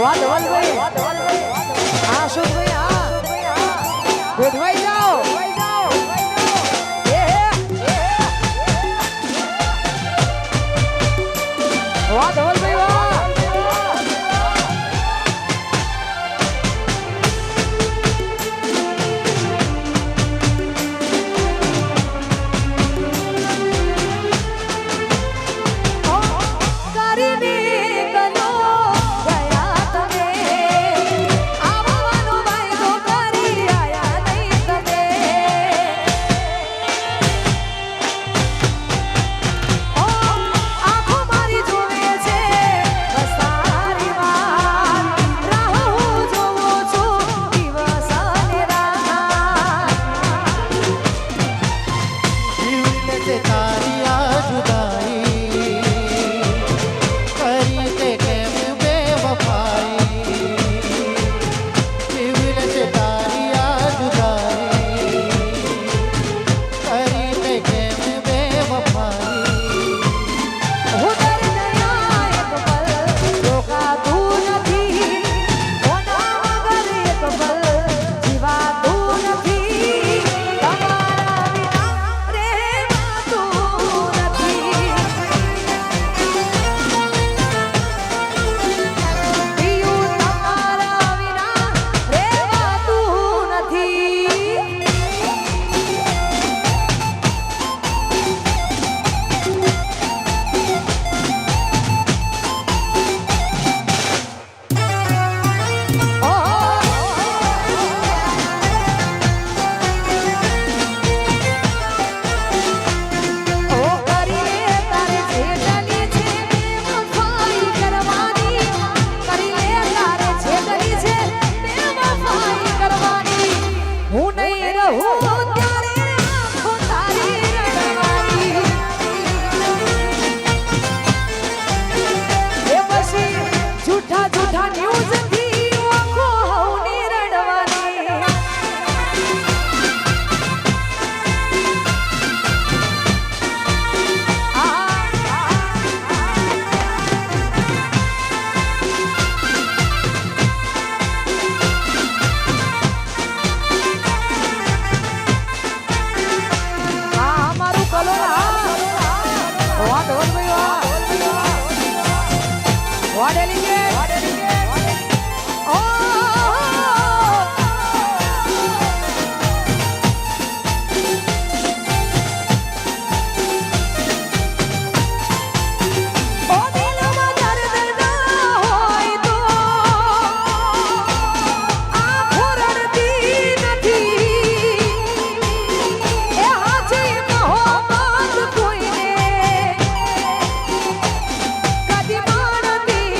વાહ ધવલભાઈ હા શુભભાઈ હા ગોઠવાઈ જાઓ વાહ ધવલભાઈ વાહ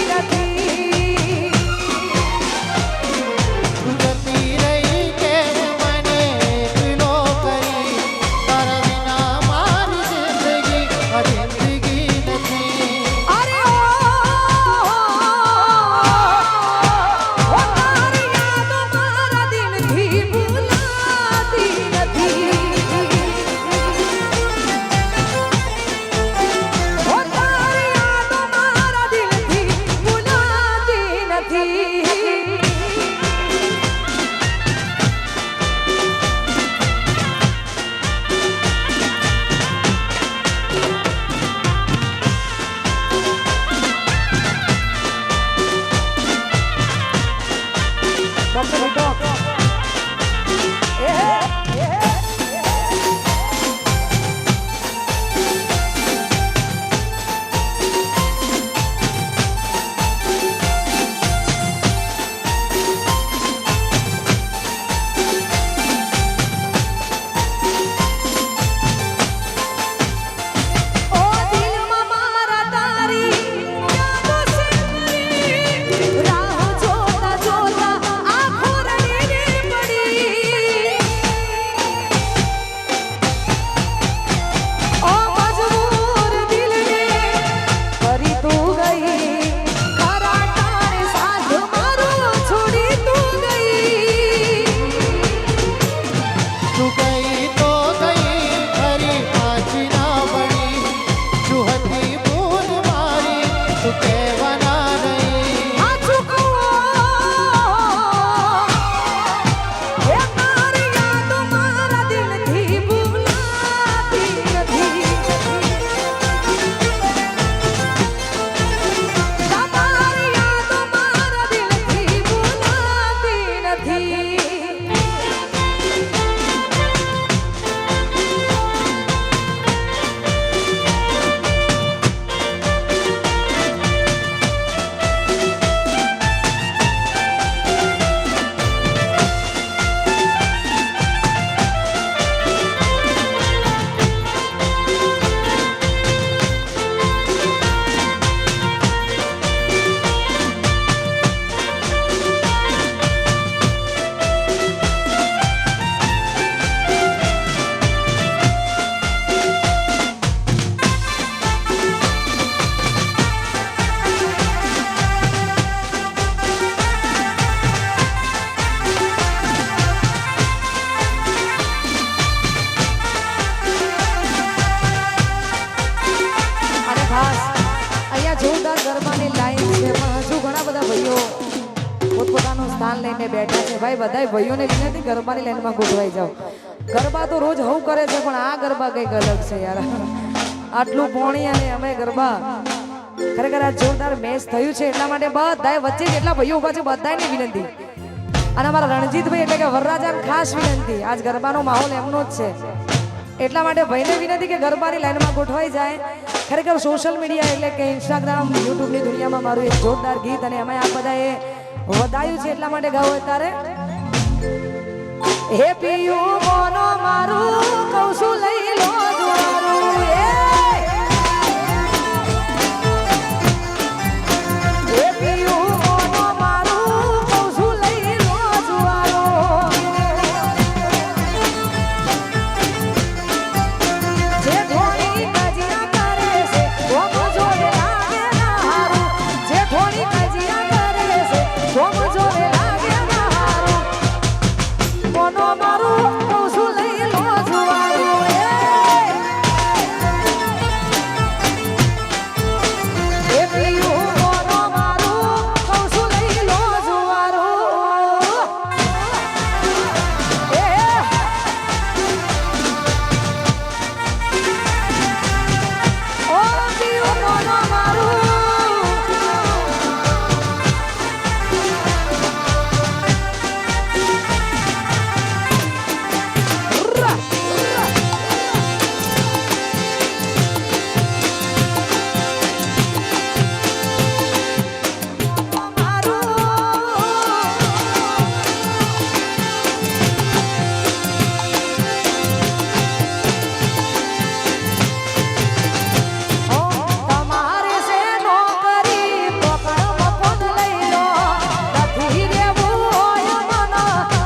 નથી સ્થાન લઈને બેઠા છે ભાઈ બધાય ભાઈઓને વિનંતી ગરબાની લાઈનમાં ગોઠવાઈ જાઓ ગરબા તો રોજ હવું કરે છે પણ આ ગરબા કંઈક અલગ છે યાર આટલું પોણી અને અમે ગરબા ખરેખર આ જોરદાર મેચ થયું છે એટલા માટે બધાય વચ્ચે જેટલા ભાઈઓ ઉભા છે બધાયની વિનંતી અને અમારા રણજીતભાઈ એટલે કે વરરાજાને ખાસ વિનંતી આજ ગરબાનો માહોલ એમનો જ છે એટલા માટે ભાઈને વિનંતી કે ગરબાની લાઈનમાં ગોઠવાઈ જાય ખરેખર સોશિયલ મીડિયા એટલે કે ઇન્સ્ટાગ્રામ યુટ્યુબની દુનિયામાં મારું એક જોરદાર ગીત અને અમે આ બધાએ વધાયું છે એટલા માટે ગાવું અત્યારે હે પિયું મોનો મારું કહું છું લઈ લો દ્વારું હે પિયું મોનો મારું કહું છું લઈ લો દ્વારું જે થોડી કજિયા કરે છે કોમ જોડે લાગે ના હારું જે થોડી કજિયા કરે છે કોમ જોડે લાગે ના હારું મોનો મારું કહું છું લઈ લો દ્વારું એ પિયું મોનો મારું કહું છું લઈ લો દ્વારું ઓ પિયું મોનો મારું તમારે સે નોકરી પકડ મફત લઈ લો નથી રેવું હોય મન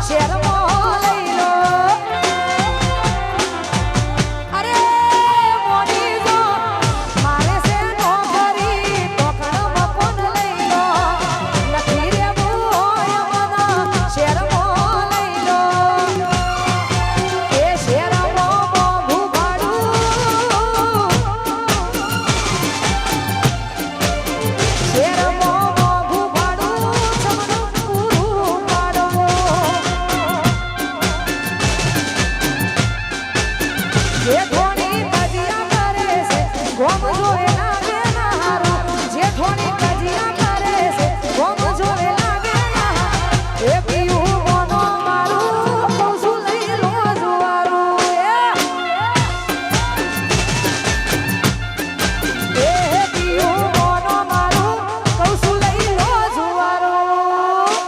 શેરમાં લઈ લો અરે મોની જો મારે સે નોકરી પકડ મફત લઈ લો નથી રેવું હોય મન શેરમાં લઈ લો એ શેરમાં મોંઘું ભાડું શેરમાં મોંઘું ભાડું સબનું પૂરું પાડો જે થોડી કજિયા કરે છે ગોમ જોડે લાગે ના હારું જે થોડી કજિયા કરે છે ગોમ જોડે લાગે ના હારું એ પિયું મોનો મારું કહું છું લઈ લો દ્વારું એ પિયું મોનો મારું કહું છું લઈ લો દ્વારું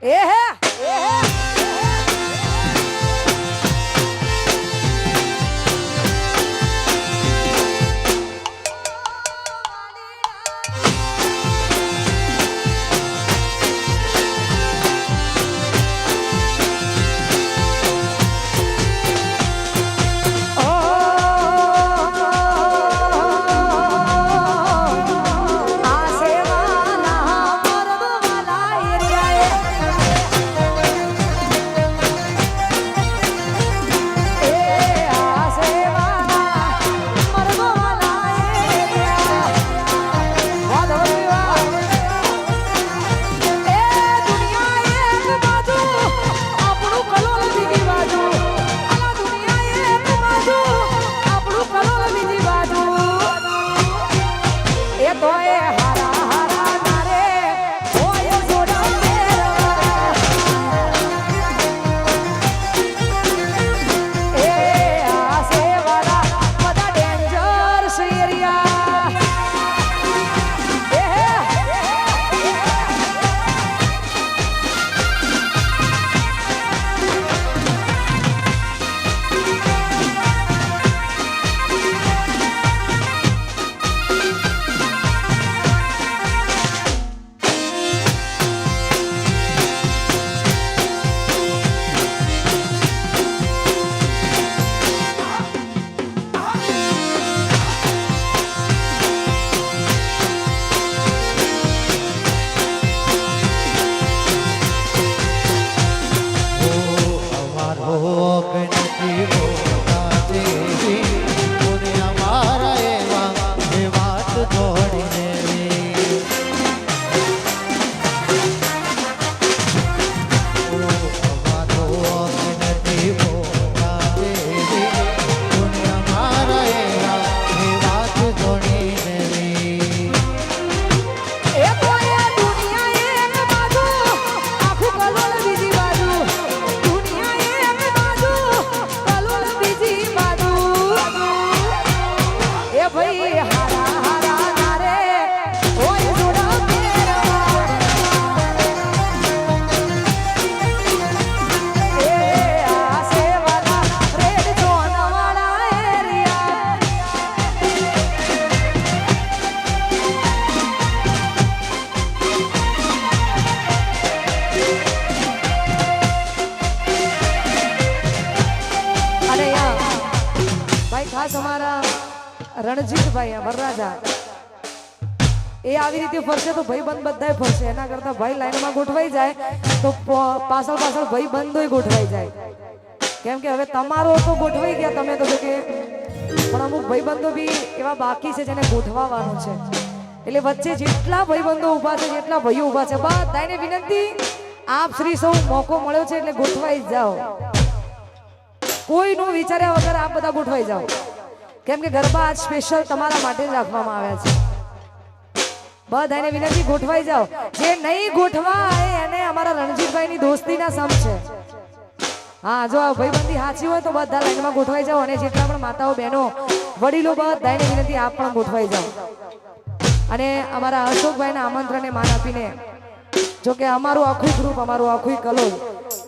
એ હે ખાસ અમારા રણજીતભાઈ વરરાજા એ આવી રીતે ફરશે તો ભાઈ બંધ બધાય ફરશે એના કરતા ભાઈ લાઈનમાં ગોઠવાઈ જાય તો પાછળ પાછળ ભાઈ બંધોય ગોઠવાઈ જાય કેમ કે હવે તમારો તો ગોઠવાઈ ગયા તમે તો કે પણ અમુક ભાઈબંધો બી એવા બાકી છે જેને ગોઠવાવાનું છે એટલે વચ્ચે જેટલા ભાઈબંધો ઊભા છે જેટલા ભાઈઓ ઊભા છે બધાને વિનંતી આપ શ્રી સૌ મોકો મળ્યો છે એટલે ગોઠવાઈ જાઓ કોઈનું વિચાર્યા વગર આપ બધા ગોઠવાઈ જાઓ કેમ કે ગરબા આજ સ્પેશિયલ તમારા માટે જ રાખવામાં આવ્યા છે બધાને વિનંતી ગોઠવાઈ જાઓ જે નહીં ગોઠવાય એને અમારા રણજીતભાઈની દોસ્તીના સમ છે હા જો ભાઈબંધી સાચી હોય તો બધા લાઈનમાં ગોઠવાઈ જાઓ અને જેટલા પણ માતાઓ બહેનો વડીલો બધાને વિનંતી આપ પણ ગોઠવાઈ જાઓ અને અમારા અશોકભાઈના આમંત્રણને માન આપીને જો કે અમારું આખું ગ્રુપ અમારું આખું કલોલ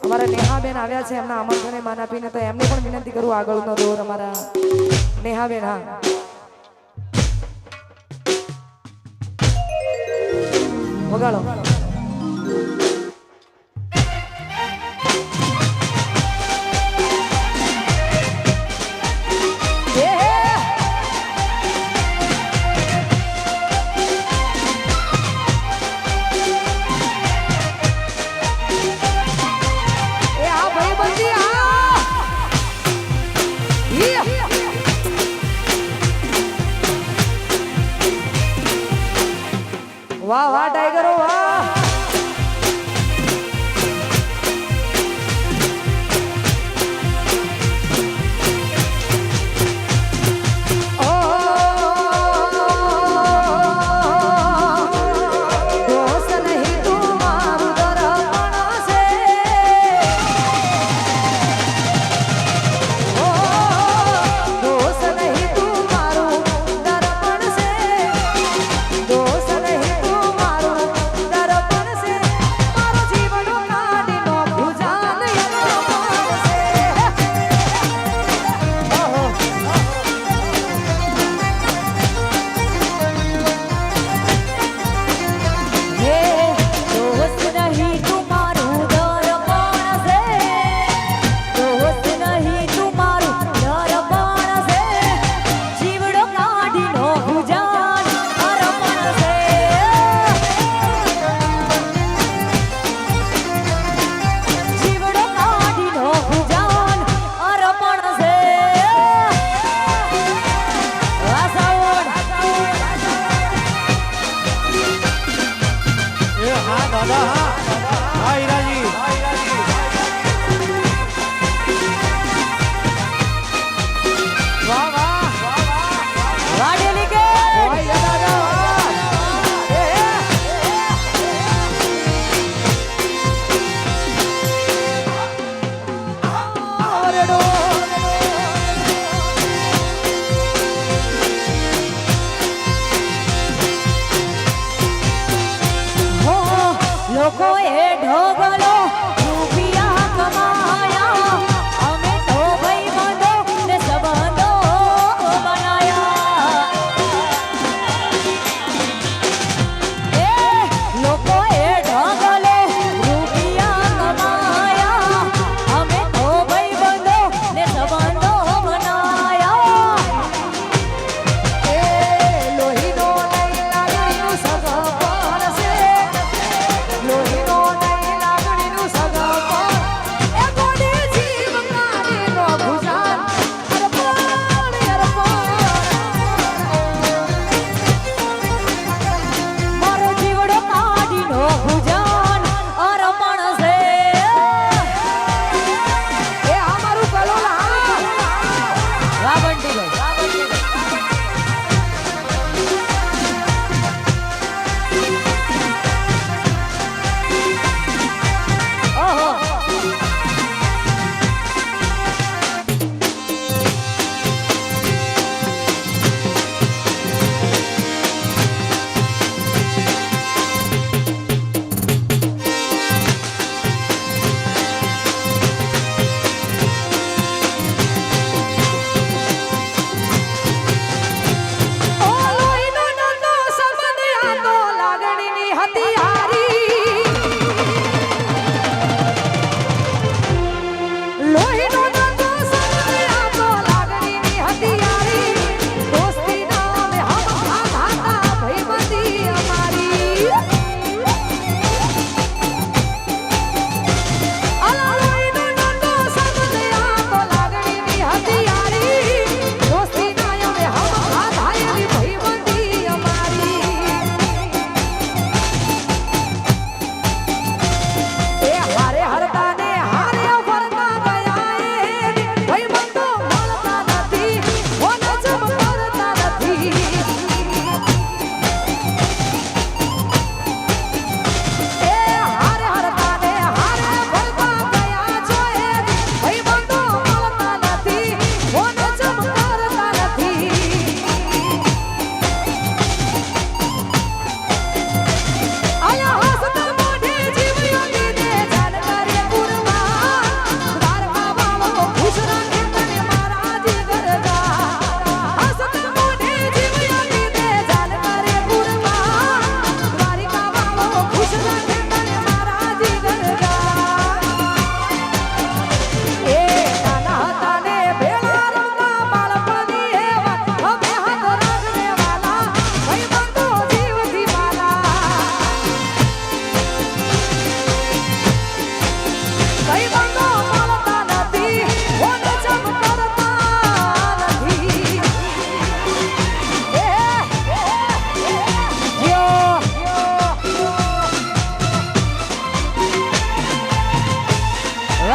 અમારા નેહાબેન આવ્યા છે એમના આમંત્રણને માન આપીને તો એમને પણ વિનંતી કરું આગળનો દોર અમારા નેહાબેન હા વગાડો વાહ વાહ ટાઈગરો વાહ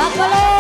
ઢાકલે